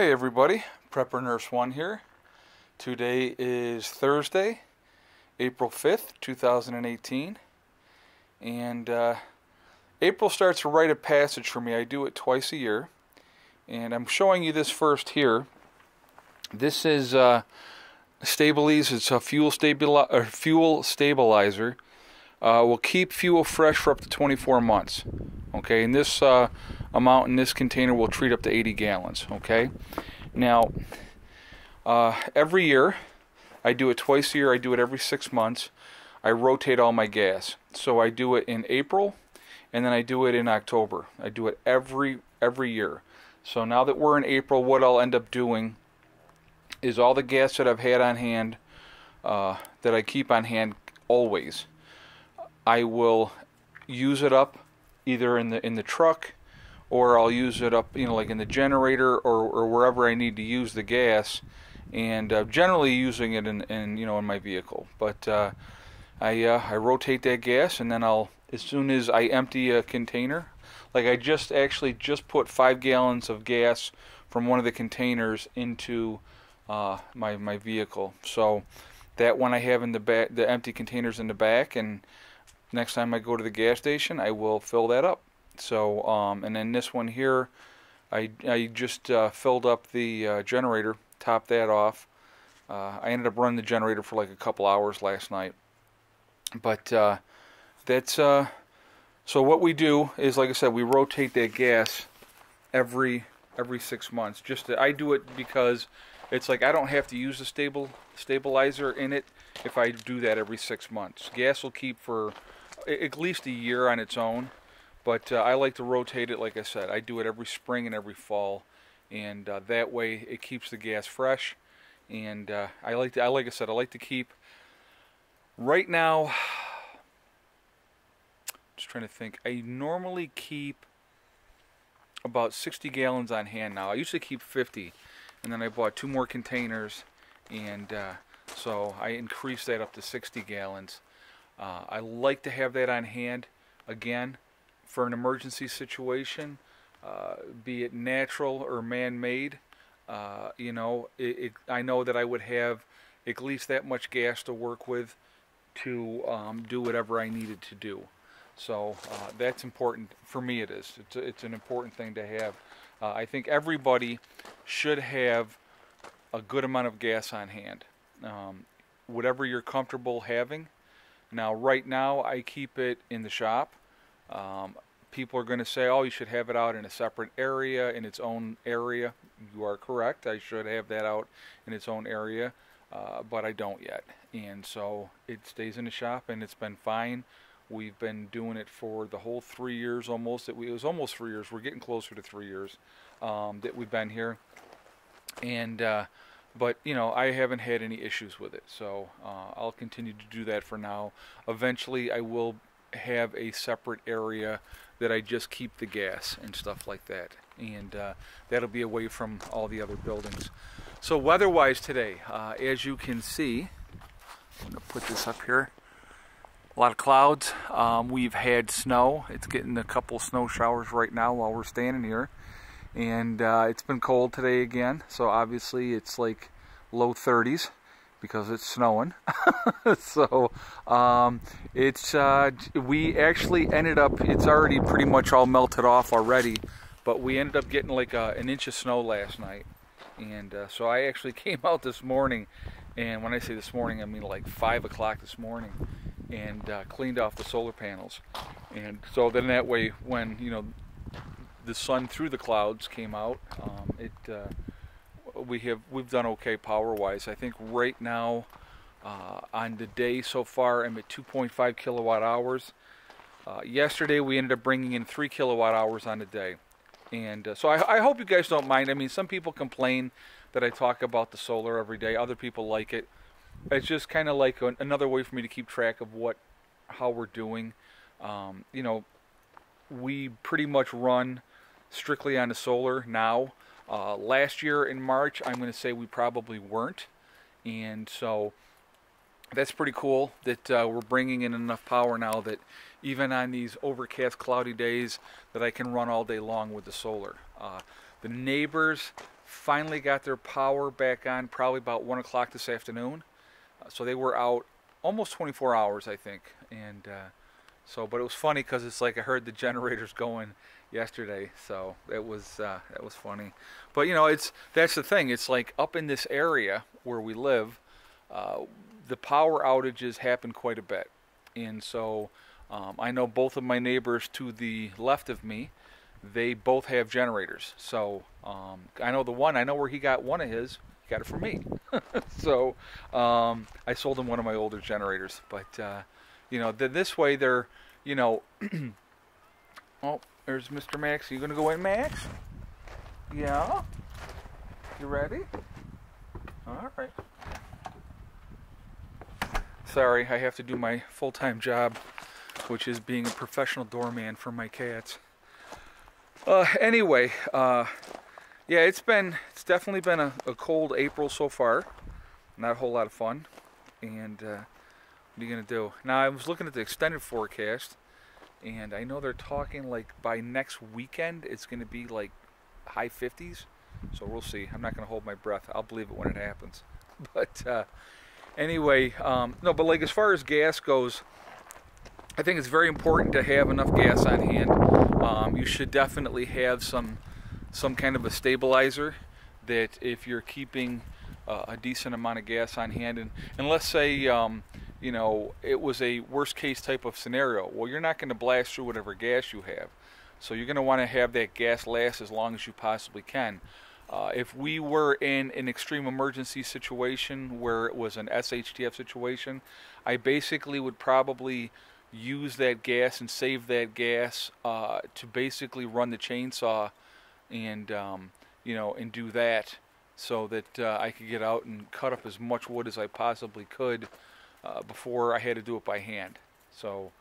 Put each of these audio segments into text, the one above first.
Hey everybody, Prepper Nurse 1 here. Today is Thursday, April 5th, 2018. And April starts a rite of passage for me. I do it twice a year. And I'm showing you this first here. This is Stabilize. It's a fuel stabilizer. Will keep fuel fresh for up to 24 months. Okay, and this amount in this container will treat up to 80 gallons. Okay, now every year, I do it twice a year. I do it every 6 months. I rotate all my gas. So I do it in April, and then I do it in October. I do it every year. So now that we're in April, what I'll end up doing is all the gas that I've had on hand, that I keep on hand always, I will use it up either in the truck, or I'll use it up, like in the generator or wherever I need to use the gas, and generally using it in my vehicle. But I rotate that gas, and then as soon as I empty a container, like I just put 5 gallons of gas from one of the containers into my vehicle, so that when I have in the back the empty containers in the back, and next time I go to the gas station, I will fill that up. So, and then this one here, I just filled up the generator, topped that off. I ended up running the generator for like a couple hours last night. But that's so what we do is, like I said, we rotate that gas every 6 months. I do it because it's like I don't have to use the stabilizer in it if I do that every 6 months. Gas will keep for at least a year on its own, but I like to rotate it. Like I said, I do it every spring and every fall, and that way it keeps the gas fresh. And like I said, I like to keep, right now, just trying to think, I normally keep about 60 gallons on hand now. I used to keep 50, and then I bought 2 more containers, and so I increased that up to 60 gallons. I like to have that on hand, again, for an emergency situation, be it natural or man-made. I know that I would have at least that much gas to work with to do whatever I needed to do. So that's important. For me it is. It's an important thing to have. I think everybody should have a good amount of gas on hand. Whatever you're comfortable having. Now, right now, I keep it in the shop. People are going to say, oh, you should have it out in a separate area, in its own area. You are correct. I should have that out in its own area, but I don't yet. And so it stays in the shop, and it's been fine. We've been doing it for the whole 3 years almost. It was almost 3 years. We're getting closer to 3 years that we've been here. And but I haven't had any issues with it, so I'll continue to do that for now. Eventually I will have a separate area that I just keep the gas and stuff like that, and that'll be away from all the other buildings. So weather-wise today, as you can see, I'm going to put this up here, a lot of clouds. We've had snow. It's getting a couple snow showers right now while we're standing here. And it's been cold today again, so obviously it's like low 30s because it's snowing. So we actually ended up, it's already pretty much all melted off already, but we ended up getting like an inch of snow last night. And so I actually came out this morning, and when I say this morning, I mean like 5 o'clock this morning, and cleaned off the solar panels. And so then that way, when the sun through the clouds came out, we've done okay power-wise. I think right now on the day so far, I'm at 2.5 kilowatt hours. Yesterday we ended up bringing in 3 kilowatt hours on the day, and so I hope you guys don't mind. I mean, some people complain that I talk about the solar every day. Other people like it. It's just kind of like another way for me to keep track of how we're doing. We pretty much run strictly on the solar now. Last year in March, I'm going to say we probably weren't, and so that's pretty cool that we're bringing in enough power now that even on these overcast, cloudy days, that I can run all day long with the solar. The neighbors finally got their power back on probably about 1 o'clock this afternoon. So they were out almost 24 hours, I think. And but it was funny because it's like I heard the generators going yesterday, so that was funny. But that's the thing. It's like up in this area where we live, the power outages happen quite a bit, and so I know both of my neighbors to the left of me, they both have generators. So I know where he got one of his. He got it from me. So I sold him one of my older generators. But this way they're, oh, there's Mr. Max. Are you gonna go in, Max? Yeah. You ready? All right. Sorry, I have to do my full-time job, which is being a professional doorman for my cats. Anyway, yeah, it's definitely been a cold April so far. Not a whole lot of fun. And what are you gonna do? Now I was looking at the extended forecast, and I know they're talking like by next weekend it's gonna be like high 50s. So we'll see. I'm not gonna hold my breath. I'll believe it when it happens. But anyway, no, but like as far as gas goes, I think it's very important to have enough gas on hand. You should definitely have some kind of a stabilizer that if you're keeping a decent amount of gas on hand, and let's say it was a worst case type of scenario. Well, you're not going to blast through whatever gas you have, so you're going to want to have that gas last as long as you possibly can. If we were in an extreme emergency situation where it was an SHTF situation, I basically would probably use that gas and save that gas to basically run the chainsaw and and do that so that I could get out and cut up as much wood as I possibly could before I had to do it by hand. So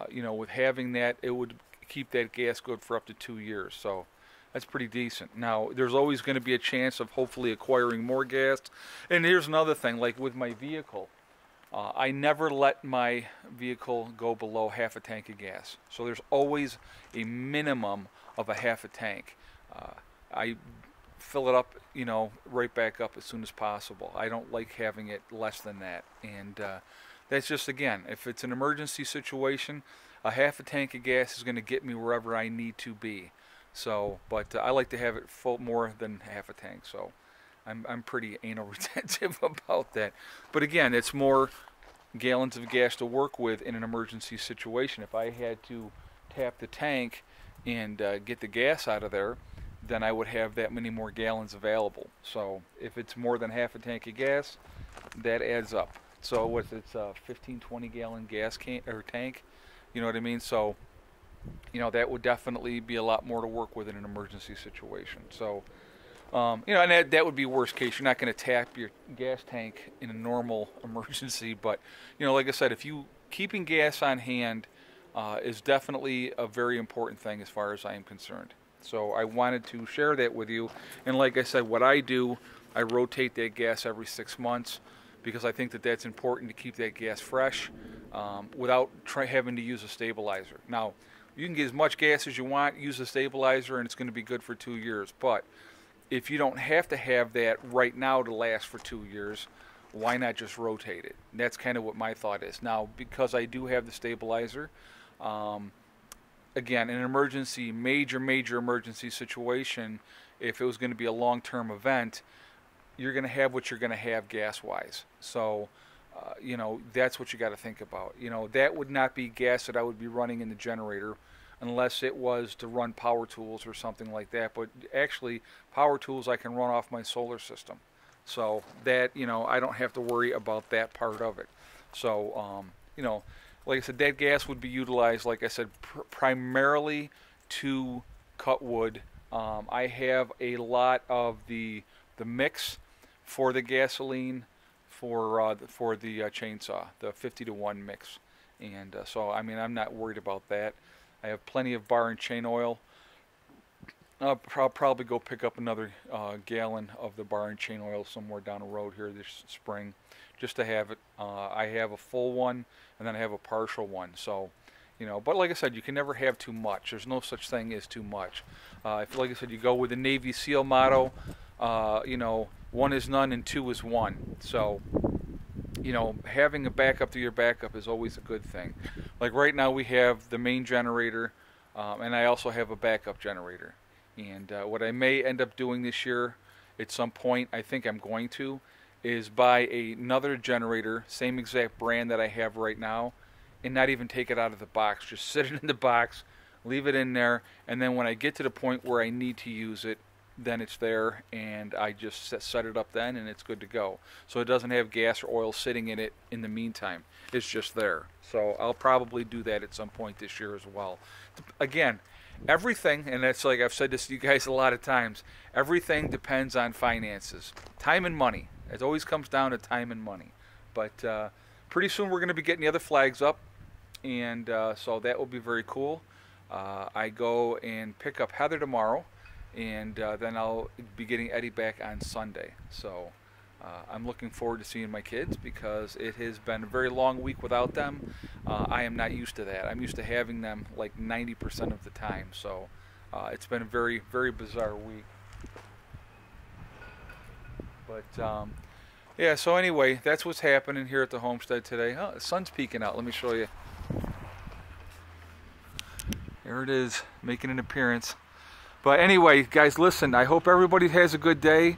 with having that, it would keep that gas good for up to 2 years. So that's pretty decent. Now, there's always going to be a chance of hopefully acquiring more gas. And here's another thing, like with my vehicle, I never let my vehicle go below half a tank of gas. So there's always a minimum of a half a tank. I fill it up, right back up as soon as possible. I don't like having it less than that. And that's just, again, if it's an emergency situation, a half a tank of gas is going to get me wherever I need to be. So, but I like to have it full more than half a tank. So I'm pretty anal retentive about that. But again, it's more gallons of gas to work with in an emergency situation. If I had to tap the tank and get the gas out of there, then I would have that many more gallons available. So if it's more than half a tank of gas, that adds up. So what, it's a 15-20 gallon gas can or tank, you know what I mean? So that would definitely be a lot more to work with in an emergency situation. So and that would be worst case. You're not going to tap your gas tank in a normal emergency, but like I said, if you keeping gas on hand is definitely a very important thing as far as I am concerned. So I wanted to share that with you. And like I said, what I do, I rotate that gas every 6 months because I think that that's important to keep that gas fresh without having to use a stabilizer. Now, you can get as much gas as you want, use a stabilizer, and it's going to be good for 2 years. But if you don't have to have that right now to last for 2 years, why not just rotate it? And that's kind of what my thought is. Now, because I do have the stabilizer, again, in an emergency, major emergency situation, if it was going to be a long-term event, you're going to have what you're going to have gas-wise. So, that's what you got to think about. That would not be gas that I would be running in the generator unless it was to run power tools or something like that. But actually, power tools I can run off my solar system. So that, I don't have to worry about that part of it. So, like I said, that gas would be utilized, like I said, primarily to cut wood. I have a lot of the mix for the gasoline for the chainsaw, the 50-to-1 mix. And so, I'm not worried about that. I have plenty of bar and chain oil. I'll probably go pick up another gallon of the bar and chain oil somewhere down the road here this spring, just to have it. I have a full one, and then I have a partial one. So, but like I said, you can never have too much. There's no such thing as too much. If, like I said, you go with the Navy SEAL motto, you know, one is none and two is one. So, you know, having a backup to your backup is always a good thing. Like right now, we have the main generator, and I also have a backup generator. And what I may end up doing this year, at some point, I think I'm going to, is buy another generator, same exact brand that I have right now, and not even take it out of the box. Just sit it in the box, leave it in there, and then when I get to the point where I need to use it, then it's there, and I just set it up then, and it's good to go. So it doesn't have gas or oil sitting in it in the meantime. It's just there. So I'll probably do that at some point this year as well. Again, everything, and it's like I've said this to you guys a lot of times, everything depends on finances. Time and money. It always comes down to time and money. But pretty soon we're going to be getting the other flags up, and so that will be very cool. I go and pick up Heather tomorrow, and then I'll be getting Eddie back on Sunday. So I'm looking forward to seeing my kids because it has been a very long week without them. I am not used to that. I'm used to having them like 90% of the time. So it's been a very, very bizarre week. But yeah, so anyway, that's what's happening here at the homestead today. Oh, the sun's peeking out. Let me show you. There it is, making an appearance. But anyway, guys, listen, I hope everybody has a good day.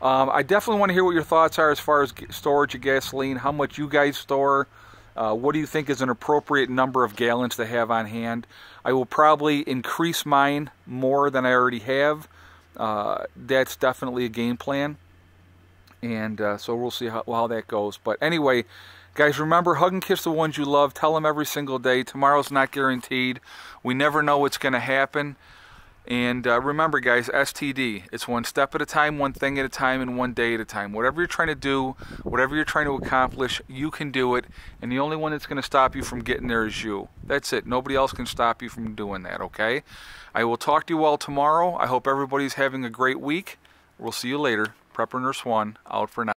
I definitely want to hear what your thoughts are as far as storage of gasoline, how much you guys store. What do you think is an appropriate number of gallons to have on hand? I will probably increase mine more than I already have. That's definitely a game plan. And so we'll see how that goes. But anyway, guys, remember, hug and kiss the ones you love. Tell them every single day. Tomorrow's not guaranteed. We never know what's going to happen. And remember, guys, STD, it's one step at a time, one thing at a time, and one day at a time. Whatever you're trying to do, whatever you're trying to accomplish, you can do it. And the only one that's going to stop you from getting there is you. That's it. Nobody else can stop you from doing that, okay? I will talk to you all tomorrow. I hope everybody's having a great week. We'll see you later. Prepper Nurse 1, out for now.